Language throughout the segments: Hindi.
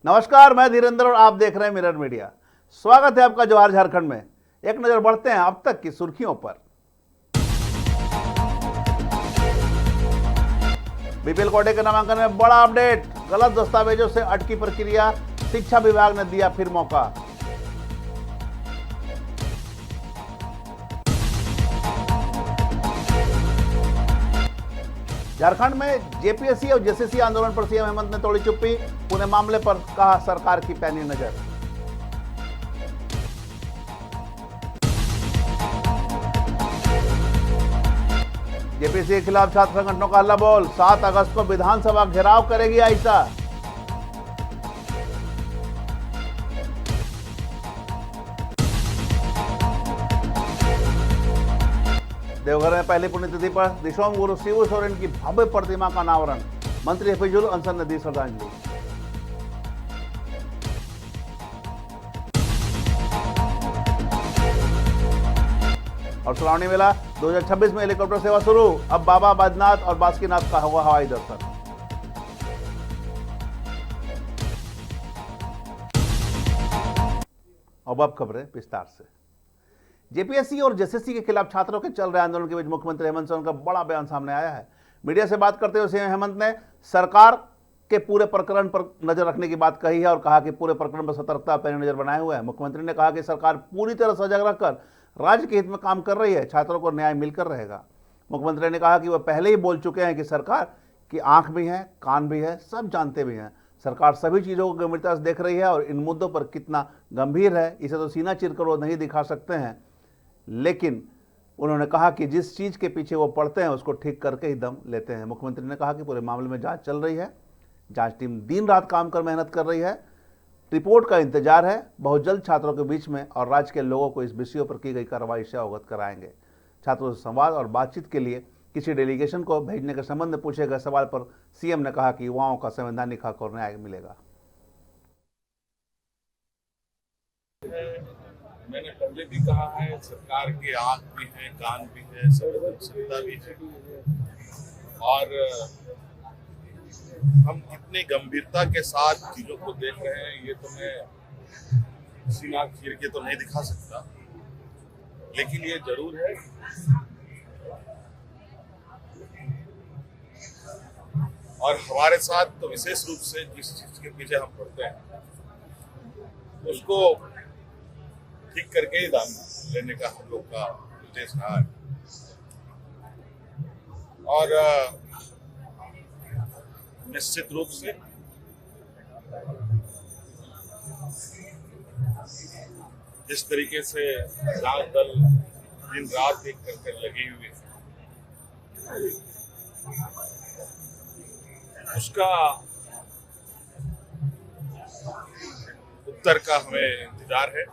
नमस्कार, मैं धीरेन्द्र और आप देख रहे हैं मिरर मीडिया। स्वागत है आपका जवाहर झारखंड में। एक नजर बढ़ते हैं अब तक की सुर्खियों पर। बीपीएल कोटे के नामांकन में बड़ा अपडेट, गलत दस्तावेजों से अटकी प्रक्रिया, शिक्षा विभाग ने दिया फिर मौका। झारखंड में जेपीएससी और जेसीसी आंदोलन पर सीएम हेमंत ने तोड़ी चुप्पी, पुणे मामले पर कहा सरकार की पैनी नजर। जेपीएससी के खिलाफ छात्र संगठनों का हल्ला बोल, 7 अगस्त को विधानसभा घेराव करेगी आईसा। देवघर में पहली पुण्यतिथि पर दिशोम गुरु शिबू सोरेन की भव्य प्रतिमा का अनावरण, मंत्री हफीजुल अंसर ने दी श्रद्धांजलि। और श्रावणी मेला 2026 में हेलीकॉप्टर सेवा शुरू, अब बाबा बैद्यनाथ और बासुकीनाथ का होगा हवाई दर्शन। अब खबरें विस्तार से। जेपीएससी और जेसीसी के खिलाफ छात्रों के चल रहे आंदोलन के बीच मुख्यमंत्री हेमंत सोरेन का बड़ा बयान सामने आया है। मीडिया से बात करते हुए सीएम हेमंत ने सरकार के पूरे प्रकरण पर नजर रखने की बात कही है और कहा कि पूरे प्रकरण पर सतर्कता पैनी नजर बनाए हुए है। मुख्यमंत्री ने कहा कि सरकार पूरी तरह सजग रहकर राज्य के हित में काम कर रही है, छात्रों को न्याय मिलकर रहेगा। मुख्यमंत्री ने कहा कि वह पहले ही बोल चुके हैं कि सरकार की आंख भी है, कान भी है, सब जानते भी हैं। सरकार सभी चीज़ों को गंभीरता से देख रही है और इन मुद्दों पर कितना गंभीर है इसे तो सीना चीरकर वो नहीं दिखा सकते हैं, लेकिन उन्होंने कहा कि जिस चीज़ के पीछे वो पड़ते हैं उसको ठीक करके ही दम लेते हैं। मुख्यमंत्री ने कहा कि पूरे मामले में जांच चल रही है, जांच टीम दिन रात काम कर मेहनत कर रही है, रिपोर्ट का इंतजार है। बहुत जल्द छात्रों के बीच में और राज्य के लोगों को इस विषयों पर की गई कार्रवाई से अवगत कराएंगे। छात्रों से संवाद और बातचीत के लिए किसी डेलीगेशन को भेजने के संबंध में पूछे गए सवाल पर सीएम ने कहा कि युवाओं का संवैधानिक हक और न्याय मिलेगा। मैंने पहले भी कहा है, सरकार के आंख भी है, कान भी है, संवेदनशीलता भी है और हम कितनी गंभीरता के साथ चीजों को देख रहे हैं ये तो मैं सीना चीर के तो नहीं दिखा सकता, लेकिन ये जरूर है और हमारे साथ तो विशेष रूप से जिस चीज के पीछे हम पड़ते हैं उसको ठीक करके ही दाम लेने का हम लोग का उद्देश्य रहा है। और निश्चित रूप से जिस तरीके से जांच दल दिन रात एक करके लगी हुई है उसका उत्तर का हमें इंतजार है,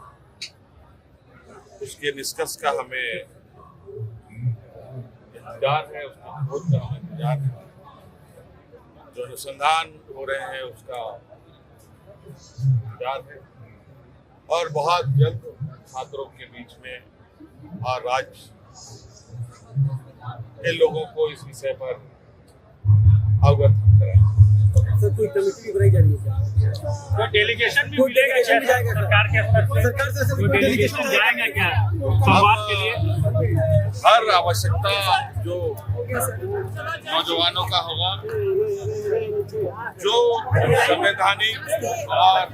उसके निष्कर्ष का हमें इंतजार है, उसके खोज का हमें इंतजार है, जो अनुसंधान हो रहे हैं उसका इंतजार है और बहुत जल्द छात्रों के बीच में और राज्य के लोगों को इस विषय पर अवगत कराएंगे। सर, कोई कमेटी बनाई जा रही है क्या? तो डेलीगेशन भी मिलेगा क्या सरकार के स्तर से? सरकार से कोई डेलीगेशन जाएगा क्या संवाद के लिए? हर आवश्यकता जो नौजवानों का होगा, जो संवैधानिक और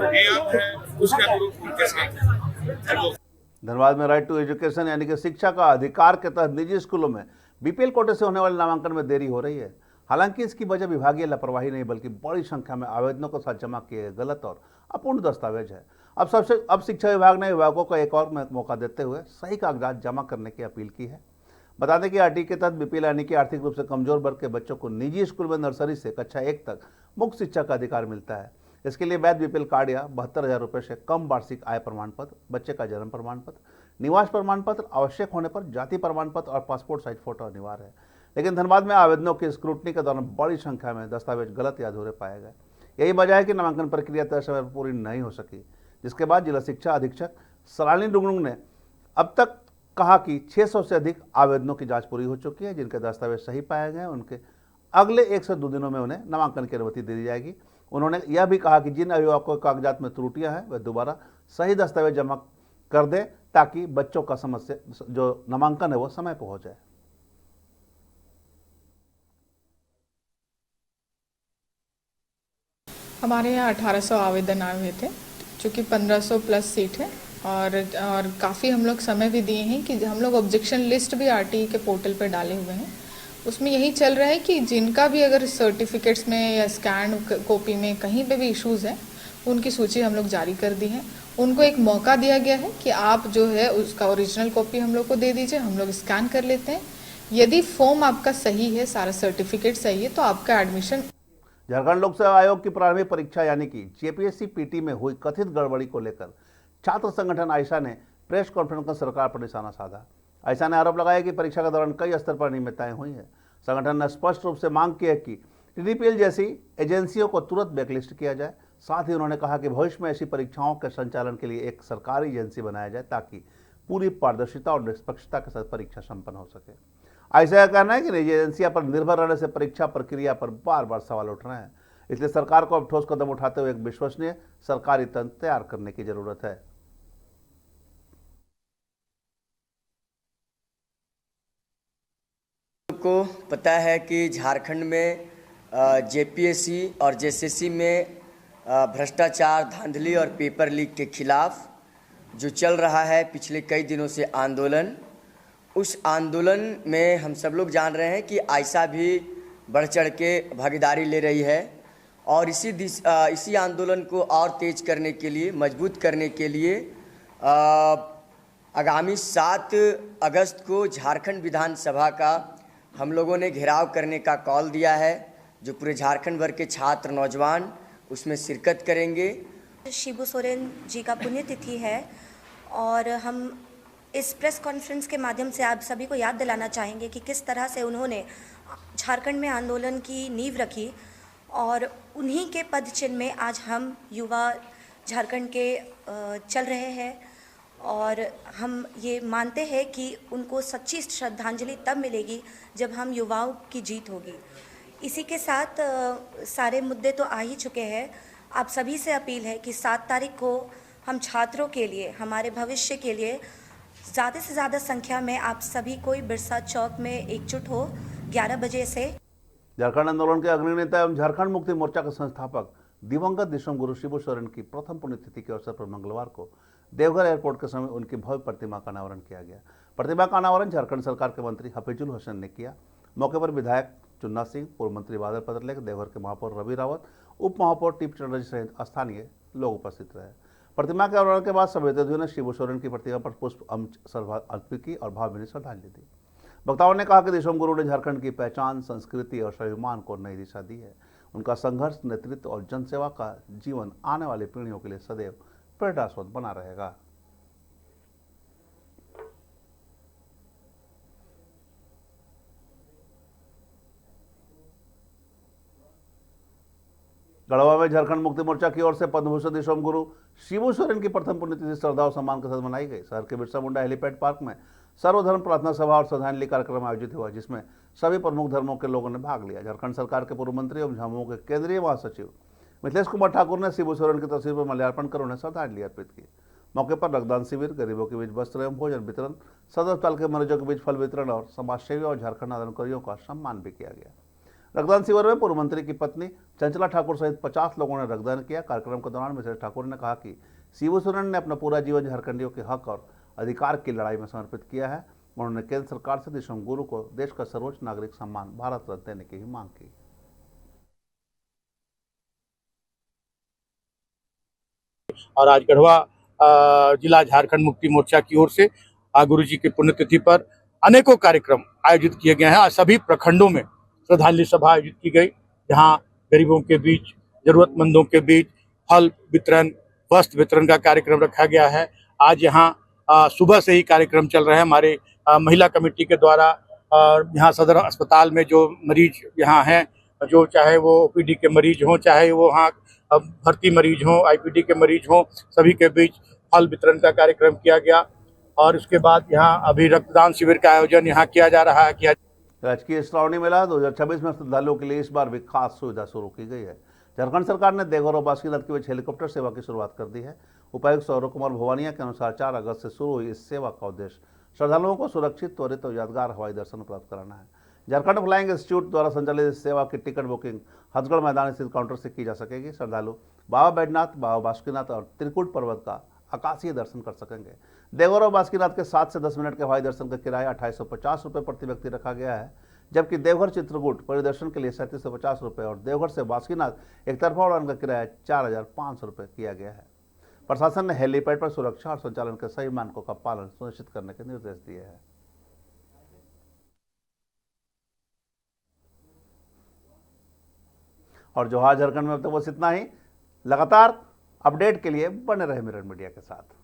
नियम है उसके अनुरूप उनके साथ। धनबाद में राइट टू एजुकेशन यानी कि शिक्षा का अधिकार के तहत निजी स्कूलों में बीपीएल कोटे से होने वाले नामांकन में देरी हो रही है। हालांकि इसकी वजह विभागीय लापरवाही नहीं बल्कि बड़ी संख्या में आवेदनों के साथ जमा किए गए गलत और अपूर्ण दस्तावेज है। अब शिक्षा विभाग ने विभागों को एक और मौका देते हुए सही कागजात जमा करने की अपील की है। बता दें कि आरटी के तहत बीपीएल यानी कि आर्थिक रूप से कमजोर वर्ग के बच्चों को निजी स्कूल में नर्सरी से कक्षा 1 तक मुफ्त शिक्षा का अधिकार मिलता है। इसके लिए वैध बीपीएल कार्ड या 72,000 रुपये से कम वार्षिक आय प्रमाण पत्र, बच्चे का जन्म प्रमाण पत्र, निवास प्रमाण पत्र, आवश्यक होने पर जाति प्रमाण पत्र और पासपोर्ट साइज फोटो अनिवार्य है। लेकिन धनबाद में आवेदनों की स्क्रूटनी के दौरान बड़ी संख्या में दस्तावेज गलत या अधूरे पाए गए। यही वजह है कि नामांकन प्रक्रिया तय समय पर पूरी नहीं हो सकी, जिसके बाद जिला शिक्षा अधीक्षक सलानी डुंगडुंग ने अब तक कहा कि 600 से अधिक आवेदनों की जांच पूरी हो चुकी है। जिनके दस्तावेज सही पाए गए उनके अगले 1 से 2 दिनों में उन्हें नामांकन की अनुमति दे दी जाएगी। उन्होंने यह भी कहा कि जिन अभिभावकों के कागजात में त्रुटियां हैं वे दोबारा सही दस्तावेज जमा कर दें ताकि बच्चों का समस्या जो नामांकन है वो समय पर हो जाए। हमारे यहाँ 1800 आवेदन आए हुए थे, चूँकि 1500 प्लस सीट है और काफ़ी हम लोग समय भी दिए हैं कि हम लोग ऑब्जेक्शन लिस्ट भी आरटीई के पोर्टल पर डाले हुए हैं। उसमें यही चल रहा है कि जिनका भी अगर सर्टिफिकेट्स में या स्कैन कॉपी में कहीं पे भी इश्यूज़ हैं उनकी सूची हम लोग जारी कर दी है। उनको एक मौका दिया गया है कि आप जो है उसका ओरिजिनल कॉपी हम लोग को दे दीजिए, हम लोग स्कैन कर लेते हैं। यदि फॉर्म आपका सही है, सारा सर्टिफिकेट सही है, तो आपका एडमिशन। झारखंड लोक सेवा आयोग की प्रारंभिक परीक्षा यानी कि जेपीएससी पीटी में हुई कथित गड़बड़ी को लेकर छात्र संगठन आयशा ने प्रेस कॉन्फ्रेंस कर सरकार पर निशाना साधा। आयशा ने आरोप लगाया कि परीक्षा के दौरान कई स्तर पर अनियमितताएं हुई है। संगठन ने स्पष्ट रूप से मांग की है कि टीडीपीएल जैसी एजेंसियों को तुरंत ब्लैकलिस्ट किया जाए। साथ ही उन्होंने कहा कि भविष्य में ऐसी परीक्षाओं के संचालन के लिए एक सरकारी एजेंसी बनाया जाए ताकि पूरी पारदर्शिता और निष्पक्षता के साथ परीक्षा संपन्न हो सके। आयशा का कहना है कि निजी एजेंसियां पर निर्भर रहने से परीक्षा प्रक्रिया पर बार बार सवाल उठ रहे हैं, इसलिए सरकार को अब ठोस कदम उठाते हुए एक विश्वसनीय सरकारी तंत्र तैयार करने की जरूरत है। को पता है कि झारखंड में जेपीएससी और जेएसएससी में भ्रष्टाचार, धांधली और पेपर लीक के खिलाफ जो चल रहा है पिछले कई दिनों से आंदोलन, उस आंदोलन में हम सब लोग जान रहे हैं कि आयशा भी बढ़ चढ़ के भागीदारी ले रही है और इसी आंदोलन को और तेज करने के लिए, मजबूत करने के लिए आगामी 7 अगस्त को झारखंड विधानसभा का हम लोगों ने घेराव करने का कॉल दिया है, जो पूरे झारखंड भर के छात्र नौजवान उसमें शिरकत करेंगे। शिबू सोरेन जी का पुण्यतिथि है और हम इस प्रेस कॉन्फ्रेंस के माध्यम से आप सभी को याद दिलाना चाहेंगे कि किस तरह से उन्होंने झारखंड में आंदोलन की नींव रखी और उन्हीं के पद चिन्ह में आज हम युवा झारखंड के चल रहे हैं और हम ये मानते हैं कि उनको सच्ची श्रद्धांजलि तब मिलेगी जब हम युवाओं की जीत होगी। इसी के साथ सारे मुद्दे तो आ ही चुके हैं। आप सभी से अपील है कि 7 तारीख को हम छात्रों के लिए, हमारे भविष्य के लिए ज़्यादा से ज़्यादा संख्या में आप सभी कोई बिरसा चौक में एकजुट हो 11 बजे से। झारखंड आंदोलन के अग्रणी नेता एवं झारखंड मुक्ति मोर्चा के संस्थापक दिवंगत दिशम गुरु शिबू सोरेन की प्रथम पुण्यतिथि के अवसर पर मंगलवार को देवघर एयरपोर्ट के समय उनकी भव्य प्रतिमा का अनावरण किया गया। प्रतिमा का अनावरण झारखंड सरकार के मंत्री हफीजुल हसन ने किया। मौके पर विधायक चुन्ना सिंह, पूर्व मंत्री बादल पत्रलेख, देवघर के महापौर रवि रावत, उप महापौर टीप चटर्जी सहित स्थानीय लोग उपस्थित रहे। प्रतिमा के अनावरण के बाद सभी अतिथियों ने शिबू सोरेन की प्रतिमा पर पुष्प अर्पित की और भावभीनी श्रद्धांजलि दी। वक्ताओं ने कहा कि दिशम गुरु ने झारखंड की पहचान, संस्कृति और स्वाभिमान को नई दिशा दी है। उनका संघर्ष, नेतृत्व और जनसेवा का जीवन आने वाली पीढ़ियों के लिए सदैव प्रेरणास्पद बना रहेगा। गढ़वा में झारखंड मुक्ति मोर्चा की ओर से पद्मभूषण दिशम गुरु शिबू सोरेन की प्रथम पुण्यतिथि श्रद्धा और सम्मान के साथ मनाई गई। शहर के बिरसा मुंडा हेलीपैड पार्क में सर्वधर्म प्रार्थना सभा और श्रद्धांजलि कार्यक्रम आयोजित हुआ, जिसमें सभी प्रमुख धर्मों के लोगों ने भाग लिया। झारखंड सरकार के पूर्व मंत्री एवं झामुमो के केंद्रीय महासचिव मिथिलेश कुमार ठाकुर ने शिबू सोरेन की तस्वीर पर माल्यार्पण कर उन्हें श्रद्धांजलि अर्पित की। मौके पर रक्तदान शिविर, गरीबों के बीच वस्त्र एवं भोजन वितरण, सदर अस्पताल के मरीजों के बीच फल वितरण और समाज सेवी और झारखंड आंदोलनकारियों का सम्मान भी किया गया। रक्तदान शिविर में पूर्व मंत्री की पत्नी चंचला ठाकुर सहित 50 लोगों ने रक्तदान किया। कार्यक्रम के दौरान मिथिलेश ठाकुर ने कहा कि शिबू सोरेन ने अपना पूरा जीवन झारखंडियों के हक और अधिकार की लड़ाई में समर्पित किया है। उन्होंने केंद्र सरकार से दिशम गुरु को देश का सर्वोच्च नागरिक सम्मान भारत रत्न देने की भी मांग की। और आज गढ़वा जिला झारखंड मुक्ति मोर्चा की ओर से गुरु जी की पुण्यतिथि पर अनेकों कार्यक्रम आयोजित किए गए हैं। आज सभी प्रखंडों में श्रद्धांजलि सभा आयोजित की गई, जहां गरीबों के बीच, जरूरतमंदों के बीच फल वितरण, वस्त्र वितरण का कार्यक्रम रखा गया है। आज यहाँ सुबह से ही कार्यक्रम चल रहे हैं हमारे महिला कमेटी के द्वारा। यहाँ सदर अस्पताल में जो मरीज यहाँ हैं, जो चाहे वो ओपीडी के मरीज हों, चाहे वो यहाँ भर्ती मरीज हों, आईपीडी के मरीज हों, सभी के बीच फल वितरण का कार्यक्रम किया गया। और उसके बाद यहाँ अभी रक्तदान शिविर का आयोजन यहाँ किया जा रहा है। राजकीय श्रावणी मेला 2026 में श्रद्धालुओं के लिए इस बार भी खास सुविधा शुरू की गई है। झारखंड सरकार ने देवघर और बासुकीनाथ के बीच हेलीकॉप्टर सेवा की शुरुआत कर दी है। उपायुक्त सौरभ कुमार भवानिया के अनुसार 4 अगस्त से शुरू हुई इस सेवा का उद्देश्य श्रद्धालुओं को सुरक्षित, त्वरित और यादगार हवाई दर्शन प्राप्त कराना है। झारखंड फ्लाइंग इंस्टीट्यूट द्वारा संचालित इस सेवा की टिकट बुकिंग हथगढ़ मैदान स्थित काउंटर से की जा सकेगी। श्रद्धालु बाबा बैजनाथ, बाबा बासुकीनाथ और त्रिकुट पर्वत का आकाशीय दर्शन कर सकेंगे। देवघर और बासुकीनाथ के 7 से 10 मिनट के हवाई दर्शन का किराया 2850 रुपये प्रति व्यक्ति रखा गया है, जबकि देवघर चित्रकूट परिदर्शन के लिए 3750 रुपये और देवघर से बासुकीनाथ एक तरफा उड़ान का किराया 4500 रुपये किया गया है। प्रशासन ने हेलीपैड पर सुरक्षा और संचालन के सही मानकों का पालन सुनिश्चित करने के निर्देश दिए हैं। और जोहार झारखंड में अब तक बस इतना ही। लगातार अपडेट के लिए बने रहे मिरर मीडिया के साथ।